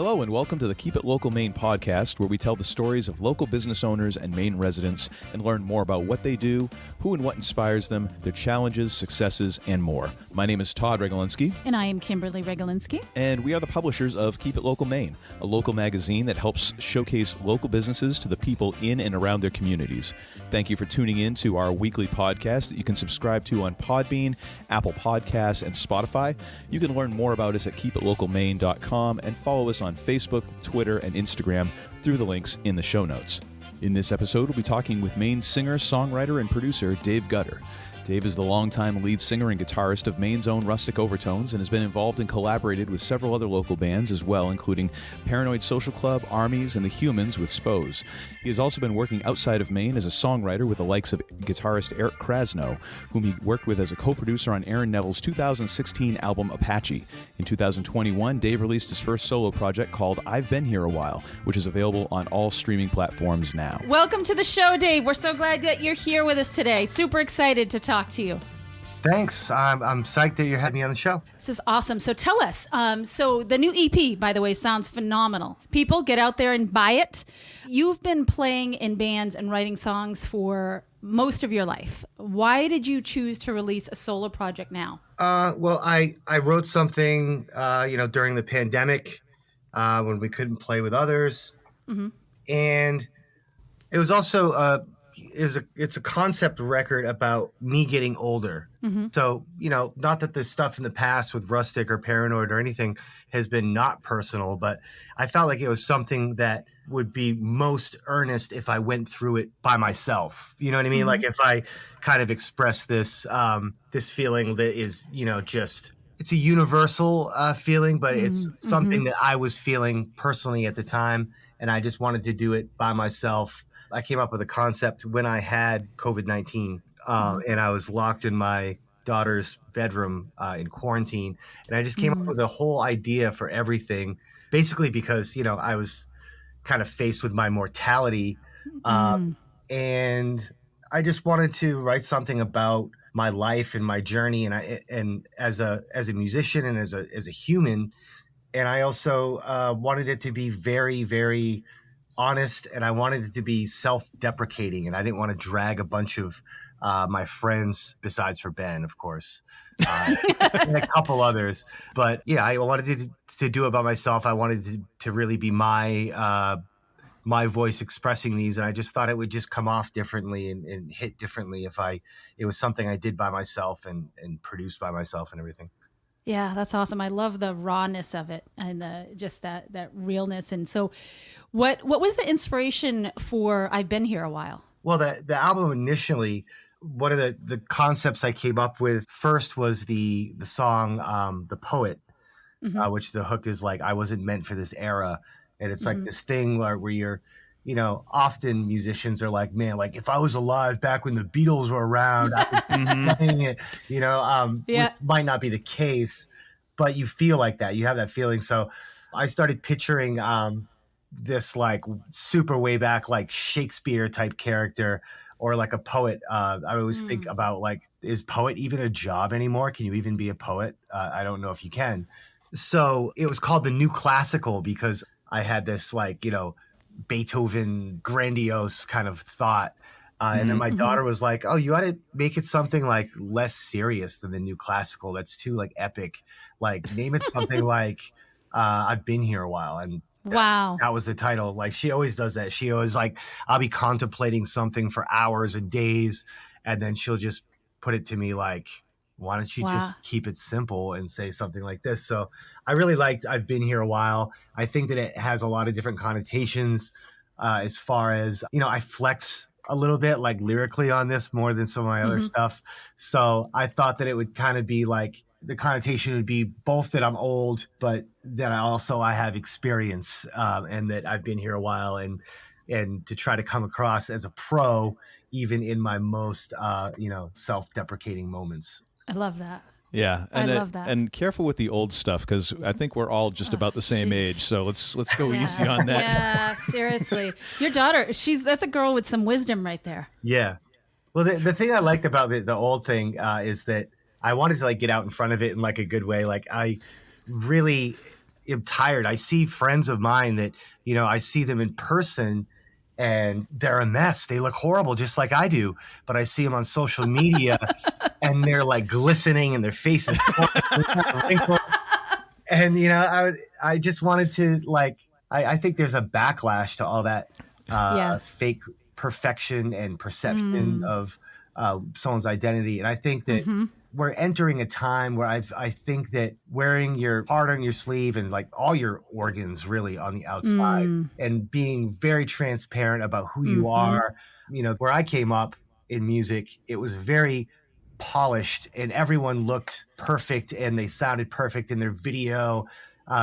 Hello and welcome to the Keep It Local Maine podcast, where we tell the stories of local business owners and Maine residents and learn more about what they do, who and what inspires them, their challenges, successes, and more. My name is Todd Regalinski. And I am Kimberly Regalinski. And we are the publishers of Keep It Local Maine, a local magazine that helps showcase local businesses to the people in and around their communities. Thank you for tuning in to our weekly podcast that you can subscribe to on Podbean, Apple Podcasts, and Spotify. You can learn more about us at keepitlocalmaine.com and follow us on Facebook, Twitter, and Instagram through the links in the show notes. In this episode, we'll be talking with Maine singer, songwriter, and producer Dave Gutter. Dave is the longtime lead singer and guitarist of Maine's own Rustic Overtones and has been involved and collaborated with several other local bands as well, including Paranoid Social Club, Armies, and the Humans with Spose. He has also been working outside of Maine as a songwriter with the likes of guitarist Eric Krasno, whom he worked with as a co-producer on Aaron Neville's 2016 album Apache. In 2021, Dave released his first solo project called I've Been Here Awhile, which is available on all streaming platforms now. Welcome to the show, Dave. We're so glad that you're here with us today. Super excited to talk to you. Thanks. I'm psyched that you're having me on the show. This is awesome. So tell us, so the new EP, by the way, sounds phenomenal. People, get out there and buy it. You've been playing in bands and writing songs for most of your life. Why did you choose to release a solo project now? Well, I wrote something, during the pandemic when we couldn't play with others. Mm-hmm. And it was also it's a concept record about me getting older. Mm-hmm. So, not that the stuff in the past with Rustic or Paranoid or anything has been not personal, but I felt like it was something that would be most earnest if I went through it by myself. You know what I mean? Mm-hmm. Like if I kind of express this feeling that is, it's a universal feeling, but it's something that I was feeling personally at the time. And I just wanted to do it by myself. I came up with a concept when I had COVID-19 and I was locked in my daughter's bedroom in quarantine. And I just came up with a whole idea for everything, basically because, I was kind of faced with my mortality. And I just wanted to write something about my life and my journey. And as a musician and as a human. And I also wanted it to be very, very honest, and I wanted it to be self-deprecating, and I didn't want to drag a bunch of my friends, besides for Ben, of course, and a couple others. But yeah, I wanted to do it by myself. I wanted to really be my voice expressing these, and I just thought it would just come off differently and hit differently if it was something I did by myself and produced by myself and everything. Yeah, that's awesome. I love the rawness of it and just that realness. And so what was the inspiration for I've Been Here Awhile? Well, the album initially, one of the concepts I came up with first was the song The Poet, which the hook is like, I wasn't meant for this era. And it's like this thing where you're, often musicians are like, man, like if I was alive back when the Beatles were around, I would sing it, which might not be the case, but you feel like that. You have that feeling. So I started picturing this like super way back, like Shakespeare type character or like a poet. I always think about like, is poet even a job anymore? Can you even be a poet? I don't know if you can. So it was called the New Classical because I had this like, Beethoven grandiose kind of thought. And then my daughter was like, oh, you ought to make it something like less serious than the New Classical. That's too like epic. Like name it something like I've Been Here Awhile. And that was the title. Like she always does that. She always like, I'll be contemplating something for hours and days. And then she'll just put it to me like, why don't you just keep it simple and say something like this? So I really liked I've Been Here a while. I think that it has a lot of different connotations as far as, I flex a little bit like lyrically on this more than some of my other stuff. So I thought that it would kind of be like the connotation would be both that I'm old, but that I have experience and that I've been here a while and to try to come across as a pro, even in my most, self-deprecating moments. I love that. Yeah, and I love that. And careful with the old stuff because I think we're all just about the same age. So let's go easy on that. Yeah, seriously. Your daughter, that's a girl with some wisdom right there. Yeah. Well, the thing I liked about the old thing is that I wanted to like get out in front of it in like a good way. Like I really am tired. I see friends of mine that, I see them in person and they're a mess. They look horrible, just like I do. But I see them on social media and they're like glistening and their faces wrinkled. And, I just wanted to I think there's a backlash to all that fake perfection and perception of someone's identity. And I think that we're entering a time where I think that wearing your heart on your sleeve and like all your organs really on the outside and being very transparent about who you are, where I came up in music, it was very polished and everyone looked perfect and they sounded perfect in their video,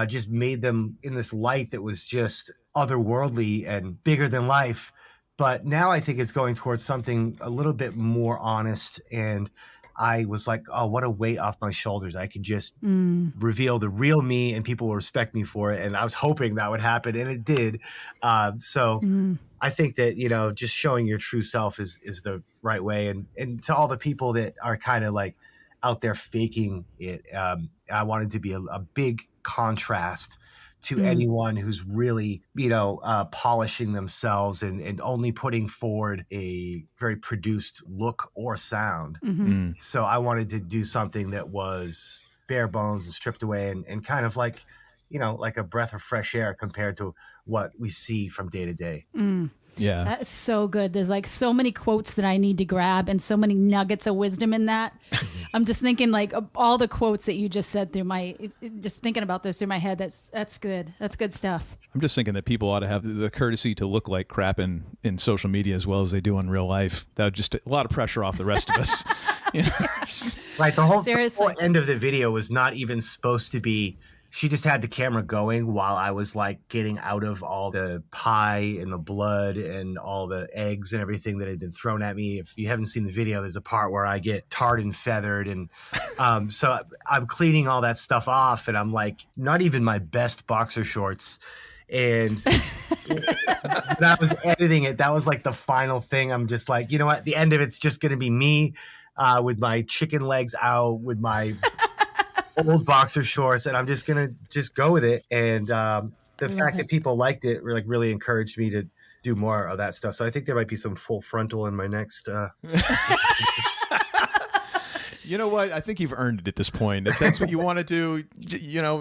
just made them in this light that was just otherworldly and bigger than life. But now I think it's going towards something a little bit more honest. And I was like, oh, what a weight off my shoulders. I could just reveal the real me and people will respect me for it. And I was hoping that would happen and it did. I think that, just showing your true self is the right way. And to all the people that are kind of like out there faking it, I wanted to be a big contrast to anyone who's really, polishing themselves and only putting forward a very produced look or sound. So I wanted to do something that was bare bones and stripped away and kind of like, like a breath of fresh air compared to what we see from day to day. Yeah. That's so good. There's like so many quotes that I need to grab and so many nuggets of wisdom in that. I'm just thinking like all the quotes that you just said just thinking about this through my head. That's good. That's good stuff. I'm just thinking that people ought to have the courtesy to look like crap in social media as well as they do in real life. That would just a lot of pressure off the rest of us. Right. The whole end of the video was not even supposed to be. She just had the camera going while I was like getting out of all the pie and the blood and all the eggs and everything that had been thrown at me. If you haven't seen the video, there's a part where I get tarred and feathered. And so I'm cleaning all that stuff off and I'm like, not even my best boxer shorts. And when I was editing it, that was like the final thing. I'm just like, you know what? The end of it's just going to be me with my chicken legs out, with my old boxer shorts, and I'm just gonna go with it. And the fact that people liked it really encouraged me to do more of that stuff. So I think there might be some full frontal in my next You know what? I think you've earned it at this point. If that's what you want to do,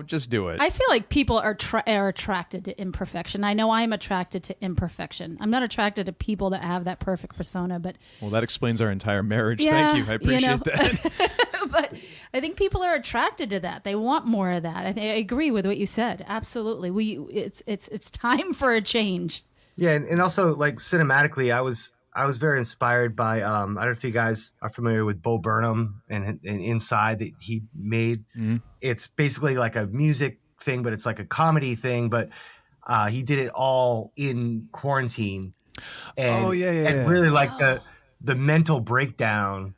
just do it. I feel like people are attracted to imperfection. I know I'm attracted to imperfection. I'm not attracted to people that have that perfect persona, but well, that explains our entire marriage. Thank you. I appreciate that. But I think people are attracted to that. They want more of that. I agree with what you said. Absolutely. It's time for a change. Yeah, and also like cinematically, I was very inspired by I don't know if you guys are familiar with Bo Burnham and Inside that he made. It's basically like a music thing, but it's like a comedy thing. But he did it all in quarantine. And, and really like the mental breakdown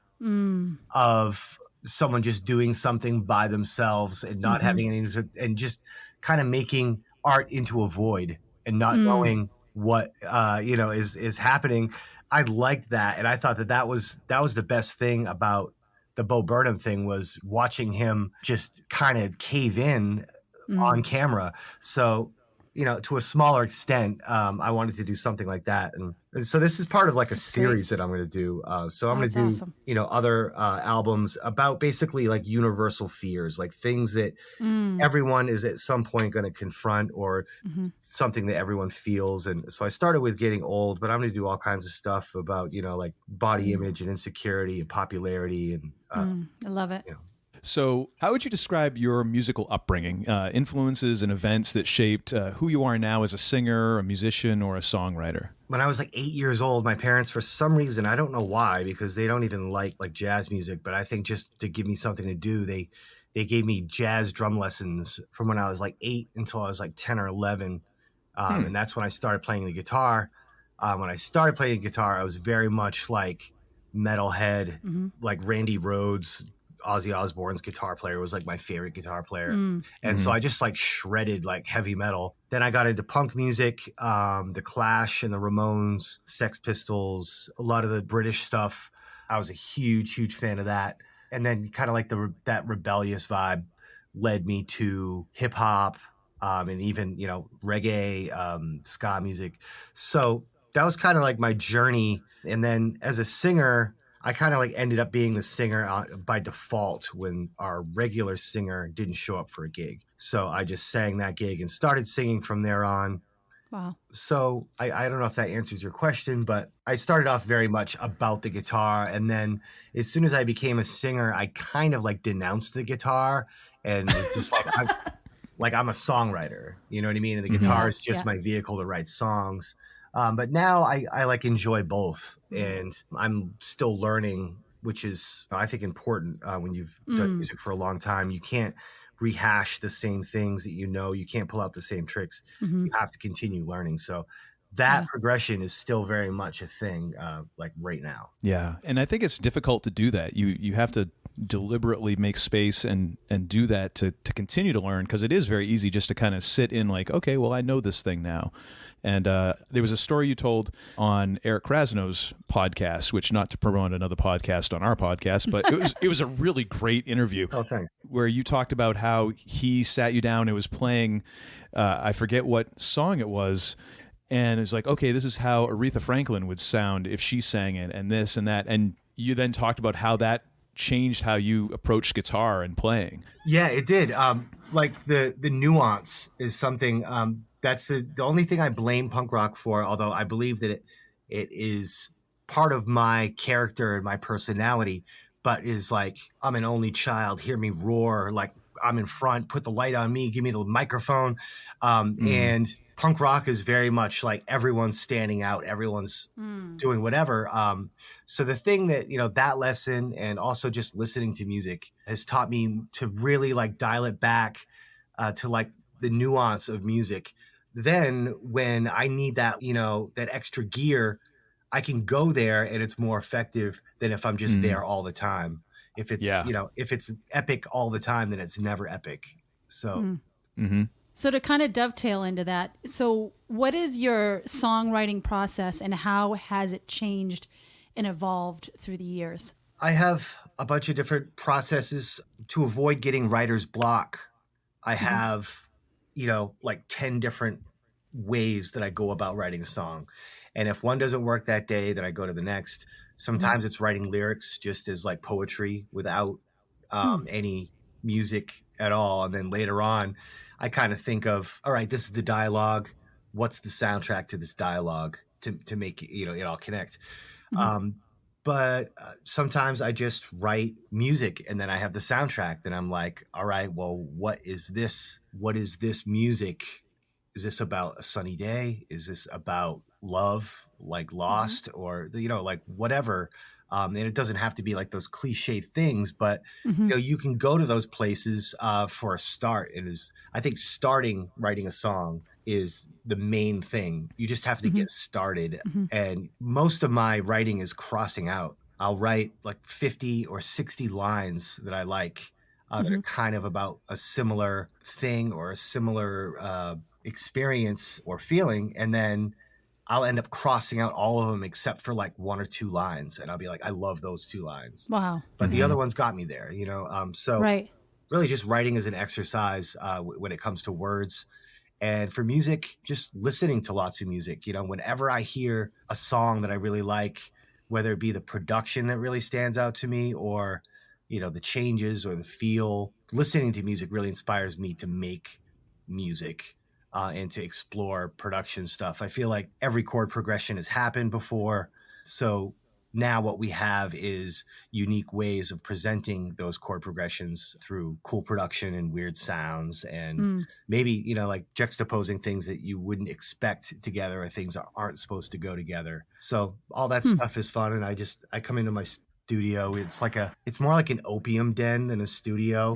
of someone just doing something by themselves and not having any, and just kind of making art into a void and not knowing what is happening. I liked that, and I thought that was the best thing about the Bo Burnham thing, was watching him just kind of cave in on camera. So, to a smaller extent, I wanted to do something like that, and so this is part of like a series that I'm going to do. So I'm going to do awesome. Other albums about basically like universal fears, like things that everyone is at some point going to confront, or something that everyone feels. And so I started with getting old, but I'm going to do all kinds of stuff about like body image and insecurity and popularity, and I love it. So how would you describe your musical upbringing, influences and events that shaped who you are now as a singer, a musician, or a songwriter? When I was like 8 years old, my parents, for some reason, I don't know why, because they don't even like jazz music, but I think just to give me something to do, they gave me jazz drum lessons from when I was like 8 until I was like 10 or 11. And that's when I started playing the guitar. When I started playing the guitar, I was very much like metalhead, like Randy Rhoads. Ozzy Osbourne's guitar player was like my favorite guitar player. And so I just like shredded like heavy metal. Then I got into punk music, the Clash and the Ramones, Sex Pistols, a lot of the British stuff. I was a huge fan of that. And then kind of like that rebellious vibe led me to hip hop, and even, reggae, ska music. So that was kind of like my journey. And then as a singer, I kind of like ended up being the singer by default when our regular singer didn't show up for a gig. So I just sang that gig and started singing from there on. Wow. So I don't know if that answers your question, but I started off very much about the guitar. And then as soon as I became a singer, I kind of like denounced the guitar and was just like, I'm a songwriter, you know what I mean? And the guitar is just my vehicle to write songs. But now I like enjoy both, and I'm still learning, which is, I think, important when you've done music for a long time. You can't rehash the same things that you can't pull out the same tricks. You have to continue learning. So that progression is still very much a thing, like right now. Yeah. And I think it's difficult to do that. You have to deliberately make space and do that to continue to learn, because it is very easy just to kind of sit in like, okay, well, I know this thing now. And there was a story you told on Eric Krasno's podcast, which, not to promote another podcast on our podcast, but it was a really great interview. Oh, thanks. Where you talked about how he sat you down and was playing, I forget what song it was, and it was like, okay, this is how Aretha Franklin would sound if she sang it, and this and that. And you then talked about how that changed how you approached guitar and playing. Yeah, it did. Like the nuance is something, that's the only thing I blame punk rock for, although I believe that it is part of my character and my personality, but is like, I'm an only child, hear me roar, like I'm in front, put the light on me, give me the microphone. And punk rock is very much like everyone's standing out, everyone's doing whatever. So the thing that, that lesson, and also just listening to music, has taught me to really like dial it back to like the nuance of music. Then when I need that, that extra gear, I can go there and it's more effective than if I'm just there all the time. If it's, if it's epic all the time, then it's never epic. So. So to kind of dovetail into that, so what is your songwriting process and how has it changed and evolved through the years? I have a bunch of different processes to avoid getting writer's block. I have, like 10 different ways that I go about writing a song. And if one doesn't work that day, then I go to the next. Sometimes it's writing lyrics just as like poetry without any music at all. And then later on, I kind of think of, all right, this is the dialogue. What's the soundtrack to this dialogue to make it all connect? But sometimes I just write music and then I have the soundtrack. Then I'm like, all right, well, what is this? What is this music? Is this about a sunny day? Is this about love, like Lost, or, like whatever? And it doesn't have to be like those cliche things, but you can go to those places for a start. It is, I think, starting writing a song is the main thing. You just have to get started. And most of my writing is crossing out. I'll write like 50 or 60 lines that I like that are kind of about a similar thing or a similar experience or feeling. And then I'll end up crossing out all of them except for like one or two lines. And I'll be like, I love those two lines. Wow. But the other ones got me there, So really just writing is an exercise when it comes to words. And for music, just listening to lots of music. Whenever I hear a song that I really like, whether it be the production that really stands out to me or, the changes or the feel, listening to music really inspires me to make music. And to explore production stuff. I feel like every chord progression has happened before. So now what we have is unique ways of presenting those chord progressions through cool production and weird sounds and maybe, like juxtaposing things that you wouldn't expect together or things that aren't supposed to go together. So all that stuff is fun. And I come into my studio. It's more like an opium den than a studio.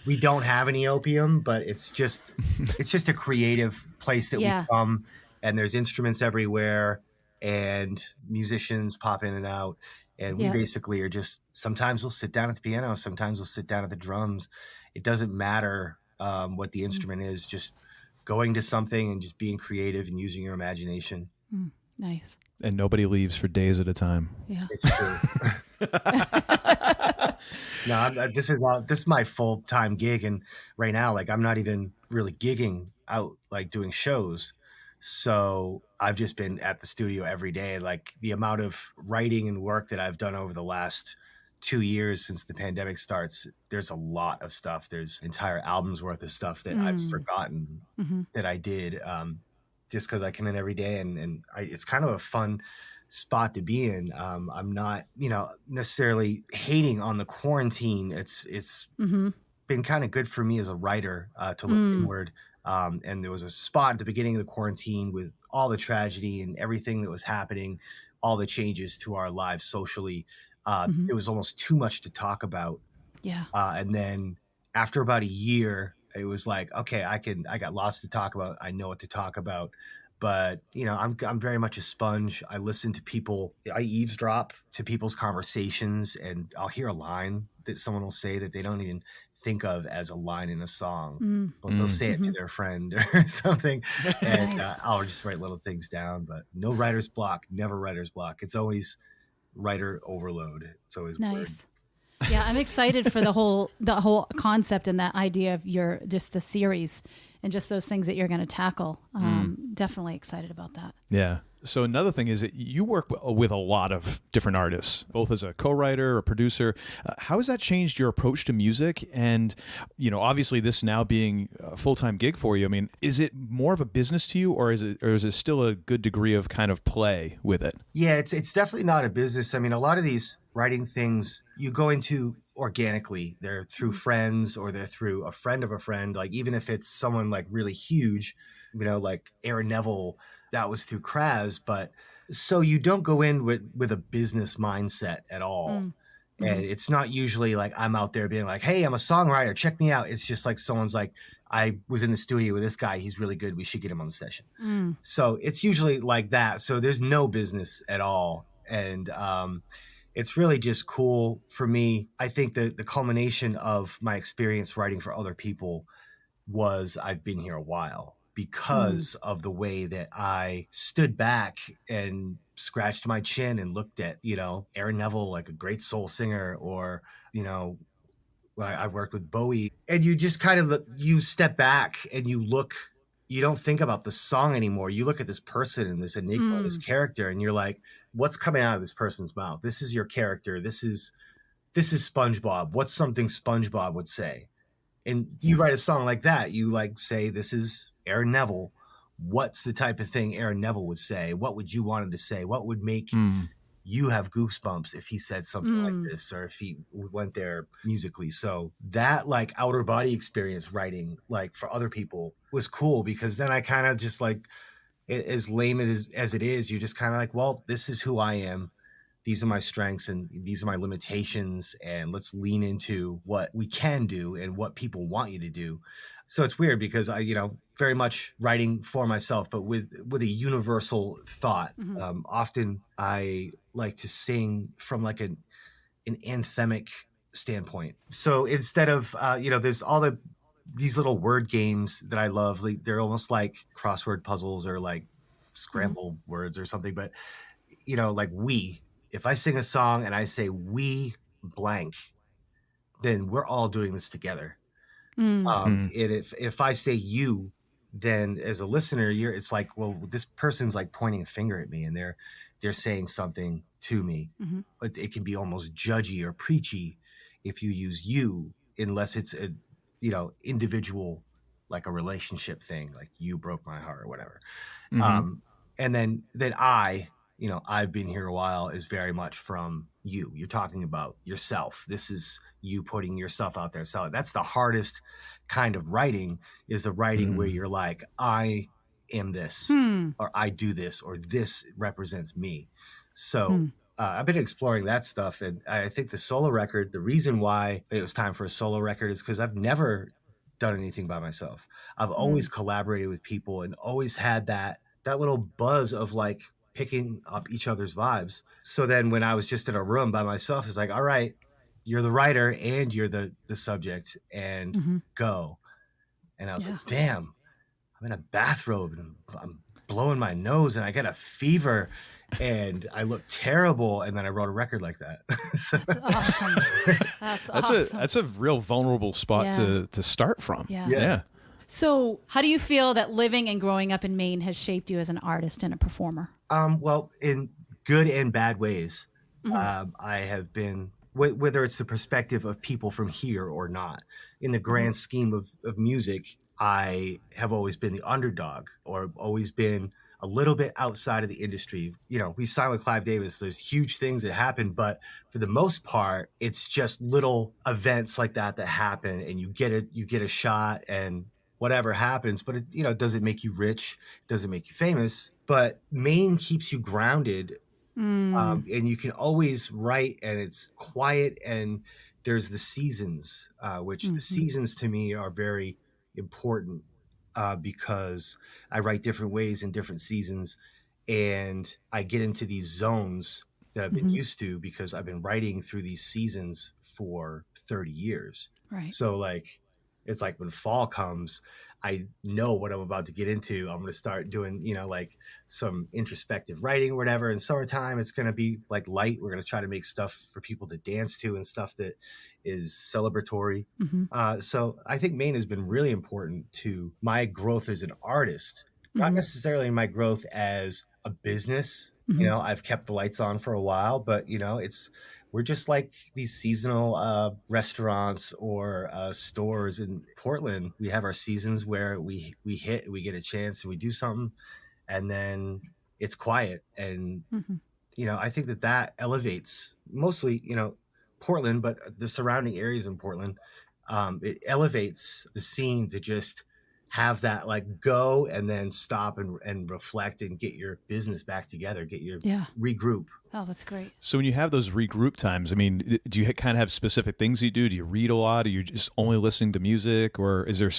We don't have any opium, but it's just a creative place that we come, and there's instruments everywhere and musicians pop in and out. And we basically are just, sometimes we'll sit down at the piano, sometimes we'll sit down at the drums. It doesn't matter what the instrument is, just going to something and just being creative and using your imagination. Nice. And nobody leaves for days at a time. Yeah. It's true. No, this is my full time gig, and right now, like I'm not even really gigging out, like doing shows. So I've just been at the studio every day. Like the amount of writing and work that I've done over the last 2 years since the pandemic starts, there's a lot of stuff. There's entire albums worth of stuff that I've forgotten that I did, just because I come in every day, and it's kind of a fun spot to be in. I'm not, necessarily hating on the quarantine. It's been kind of good for me as a writer, to look inward. And there was a spot at the beginning of the quarantine with all the tragedy and everything that was happening, all the changes to our lives socially. It was almost too much to talk about. Yeah. And then after about a year, it was like, okay, I got lots to talk about. I know what to talk about. But I'm very much a sponge. I listen to people. I eavesdrop to people's conversations, and I'll hear a line that someone will say that they don't even think of as a line in a song, but they'll say it to their friend or something, and Nice. I'll just write little things down. But no writer's block, never writer's block. It's always writer overload. It's always Nice. Yeah, I'm excited for the whole concept and that idea of just the series and just those things that you're going to tackle. Definitely excited about that. Yeah. So another thing is that you work with a lot of different artists, both as a co-writer, a producer. How has that changed your approach to music? And, obviously this now being a full-time gig for you, I mean, is it more of a business to you, or is it still a good degree of kind of play with it? Yeah, it's definitely not a business. I mean, a lot of these writing things you go into organically. They're through friends, or they're through a friend of a friend. Like even if it's someone like really huge, like Aaron Neville, that was through Kraz. But so you don't go in with a business mindset at all. And it's not usually like I'm out there being like, hey, I'm a songwriter, check me out. It's just like someone's like, I was in the studio with this guy, he's really good, we should get him on the session. So it's usually like that. So there's no business at all. And it's really just cool for me. I think that the culmination of my experience writing for other people was I've Been Here Awhile, because of the way that I stood back and scratched my chin and looked at, Aaron Neville, like a great soul singer, or, I worked with Bowie, and you just kind of you step back and you look. You don't think about the song anymore. You look at this person and this enigma, this character, and you're like, what's coming out of this person's mouth? This is your character. This is SpongeBob. What's something SpongeBob would say? And you write a song like that. You like say, this is Aaron Neville. What's the type of thing Aaron Neville would say? What would you want him to say? What would make you have goosebumps if he said something like this, or if he went there musically? So that like outer body experience writing like for other people was cool, because then I kind of just like, as lame as it is, you're just kind of like, well, this is who I am. These are my strengths and these are my limitations, and let's lean into what we can do and what people want you to do. So it's weird because I, very much writing for myself, but with a universal thought. Often I like to sing from like an anthemic standpoint. So instead of, there's all these little word games that I love. Like, they're almost like crossword puzzles or like scramble words or something. But, like if I sing a song and I say we blank, then we're all doing this together. And if I say you, then as a listener, it's like, well, this person's like pointing a finger at me, and they're saying something to me. But it can be almost judgy or preachy if you use you, unless it's a individual, like a relationship thing, like you broke my heart or whatever. And then I've been here a while is very much from you. You're talking about yourself. This is you putting yourself out there. So that's the hardest kind of writing, is the writing where you're like, I am this, or I do this, or this represents me. So I've been exploring that stuff. And I think the solo record, the reason why it was time for a solo record is because I've never done anything by myself. I've always collaborated with people and always had that little buzz of like picking up each other's vibes. So then when I was just in a room by myself, it's like, all right, you're the writer and you're the subject, and go. And I was like, damn, I'm in a bathrobe and I'm blowing my nose and I got a fever. and I looked terrible, and then I wrote a record like that. So, That's awesome. That's awesome. That's a real vulnerable spot Yeah. to start from. Yeah. So, how do you feel that living and growing up in Maine has shaped you as an artist and a performer? Well, in good and bad ways. I have been, whether it's the perspective of people from here or not, in the grand scheme of music, I have always been the underdog, or always been a little bit outside of the industry. You know, we signed with Clive Davis. There's huge things that happen, but for the most part, it's just little events like that happen, and you get a shot, and whatever happens. But it doesn't make you rich, doesn't make you famous. But Maine keeps you grounded, and you can always write, and it's quiet, and there's the seasons, which the seasons to me are very important, because I write different ways in different seasons, and I get into these zones that I've been used to because I've been writing through these seasons for 30 years. Right. So like, it's like when fall comes, I know what I'm about to get into. I'm going to start doing, like some introspective writing or whatever. In summertime, it's going to be like light. We're going to try to make stuff for people to dance to and stuff that is celebratory. So I think Maine has been really important to my growth as an artist, not necessarily my growth as a business. I've kept the lights on for a while, but we're just like these seasonal restaurants or stores in Portland. We have our seasons where we get a chance and we do something, and then it's quiet. And, I think that elevates mostly, Portland, but the surrounding areas in Portland. It elevates the scene to just have that like go and then stop and reflect and get your business back together, regroup. Oh, that's great. So when you have those regroup times, I mean, do you kind of have specific things you do? Do you read a lot? Are you just only listening to music, or is there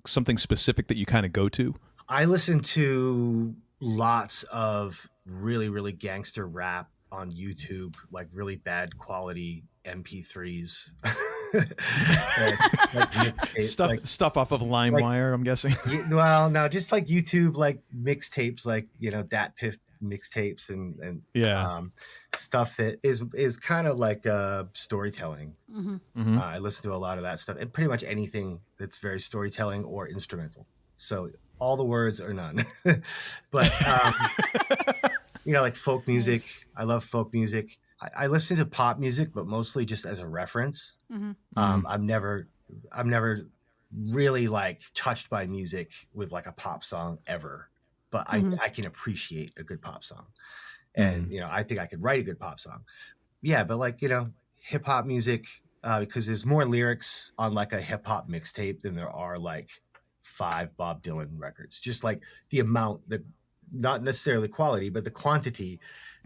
something specific that you kind of go to? I listen to lots of really, really gangster rap on YouTube, like really bad quality MP3s. Stuff off of LimeWire, I'm guessing. Well, no, just like YouTube, like mixtapes, like Dat Piff mixtapes and stuff that is kind of like storytelling. I listen to a lot of that stuff, and pretty much anything that's very storytelling or instrumental. So all the words or none. But like folk music. Nice. I love folk music. I listen to pop music, but mostly just as a reference. I'm never really like touched by music with like a pop song ever, but I can appreciate a good pop song, and I think I could write a good pop song. Yeah, but like hip hop music, because there's more lyrics on like a hip hop mixtape than there are like 5 Bob Dylan records. Just like the amount, that not necessarily quality, but the quantity.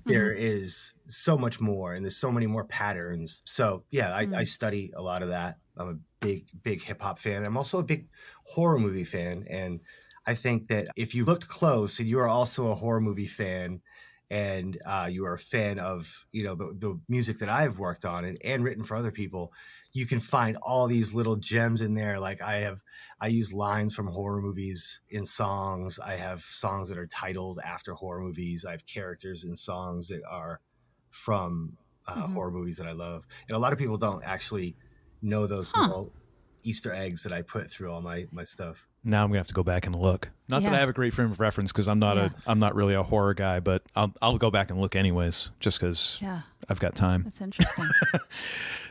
There is so much more, and there's so many more patterns. So yeah, I study a lot of that. I'm a big hip hop fan. I'm also a big horror movie fan. And I think that if you looked close and you are also a horror movie fan, and you are a fan of, the music that I've worked on and written for other people, you can find all these little gems in there. Like I use lines from horror movies in songs. I have songs that are titled after horror movies. I have characters in songs that are from horror movies that I love. And a lot of people don't actually know those little Easter eggs that I put through all my stuff. Now I'm gonna have to go back and look. Not that I have a great frame of reference, because I'm not really a horror guy, but I'll go back and look anyways, just because I've got time. That's interesting.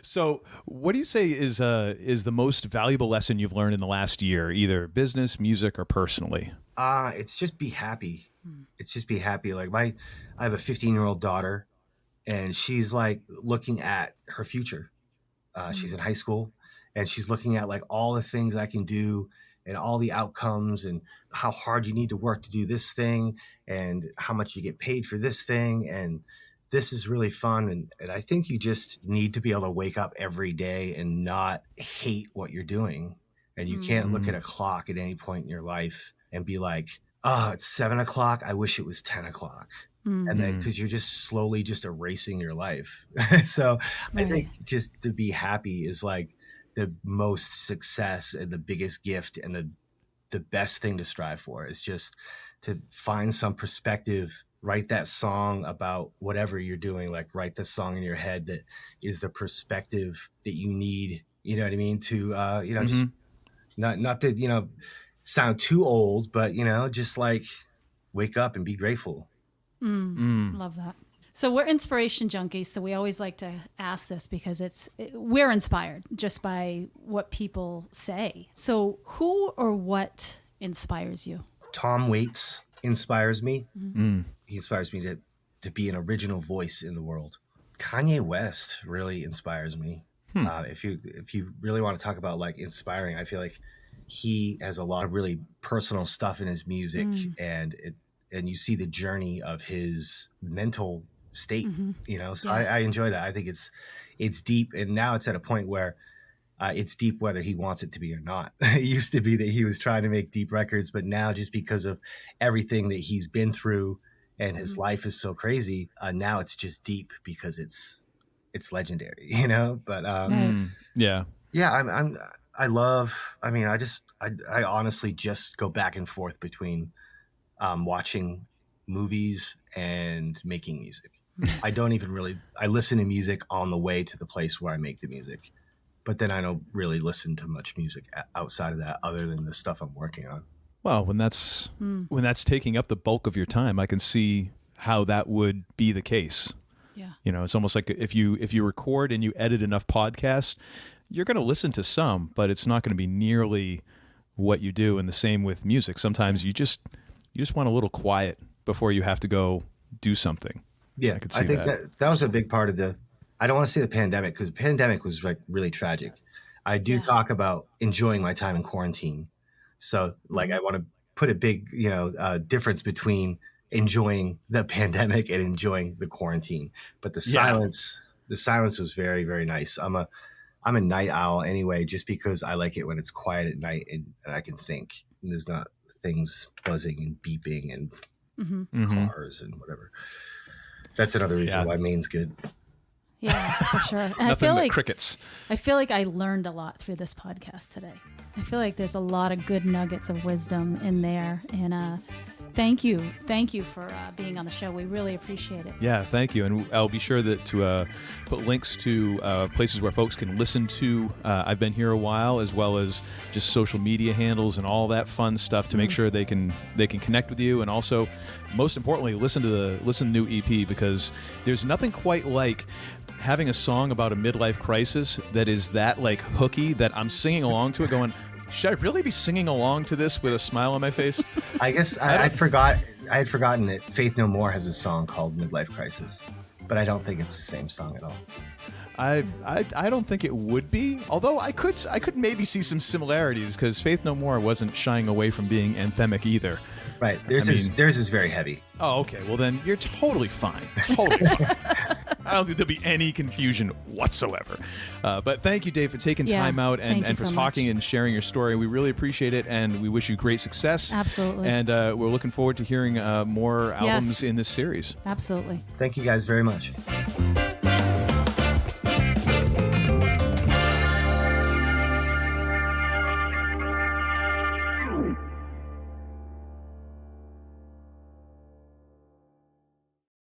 So, what do you say is the most valuable lesson you've learned in the last year, either business, music, or personally? It's just be happy. It's just be happy. Like I have a 15-year-old daughter, and she's like looking at her future. She's in high school, and she's looking at like all the things I can do, and all the outcomes, and how hard you need to work to do this thing, and how much you get paid for this thing. And this is really fun. And I think you just need to be able to wake up every day and not hate what you're doing. And you can't look at a clock at any point in your life and be like, oh, it's 7 o'clock. I wish it was 10 o'clock. And then, because you're just slowly just erasing your life. So I think just to be happy is like the most success and the biggest gift, and the best thing to strive for is just to find some perspective write that song about whatever you're doing. Like write the song in your head that is the perspective that you need. You know what I mean? To just not to sound too old, but just like wake up and be grateful. Love that. So we're inspiration junkies, so we always like to ask this because we're inspired just by what people say. So who or what inspires you? Tom Waits inspires me. He inspires me to be an original voice in the world. Kanye West really inspires me. If you really want to talk about like inspiring, I feel like he has a lot of really personal stuff in his music, and you see the journey of his mental state. So I enjoy that. I think it's deep, and now it's at a point where it's deep whether he wants it to be or not. It used to be that he was trying to make deep records, but now just because of everything that he's been through and his life is so crazy, now it's just deep because it's legendary, but I honestly just go back and forth between watching movies and making music. I listen to music on the way to the place where I make the music, but then I don't really listen to much music outside of that other than the stuff I'm working on. Well, when that's taking up the bulk of your time, I can see how that would be the case. Yeah. It's almost like if you record and you edit enough podcasts, you're going to listen to some, but it's not going to be nearly what you do. And the same with music. Sometimes you just want a little quiet before you have to go do something. Yeah, I think that was a big part of I don't want to say the pandemic, because the pandemic was like really tragic. I do talk about enjoying my time in quarantine. So like I want to put a big, difference between enjoying the pandemic and enjoying the quarantine. But the silence was very, very nice. I'm a night owl anyway, just because I like it when it's quiet at night and I can think. And there's not things buzzing and beeping and cars and whatever. That's another reason why Maine's good. Yeah, for sure. And Nothing but crickets. I feel like I learned a lot through this podcast today. I feel like there's a lot of good nuggets of wisdom in there. And thank you for being on the show. We really appreciate it. Yeah, thank you. And I'll be sure to put links to places where folks can listen to I've Been Here Awhile, as well as just social media handles and all that fun stuff to make sure they can connect with you. And also, most importantly, listen to the new EP, because there's nothing quite like having a song about a midlife crisis that is that like hooky that I'm singing along to it going, should I really be singing along to this with a smile on my face? I guess I had forgotten that Faith No More has a song called Midlife Crisis, but I don't think it's the same song at all. I don't think it would be, although I could maybe see some similarities, because Faith No More wasn't shying away from being anthemic either. Right. Theirs is very heavy. Oh, okay. Well, then you're totally fine. Totally fine. I don't think there'll be any confusion whatsoever. But thank you, Dave, for taking time out and for talking and sharing your story. We really appreciate it, and we wish you great success. Absolutely. And we're looking forward to hearing more albums in this series. Absolutely. Thank you guys very much.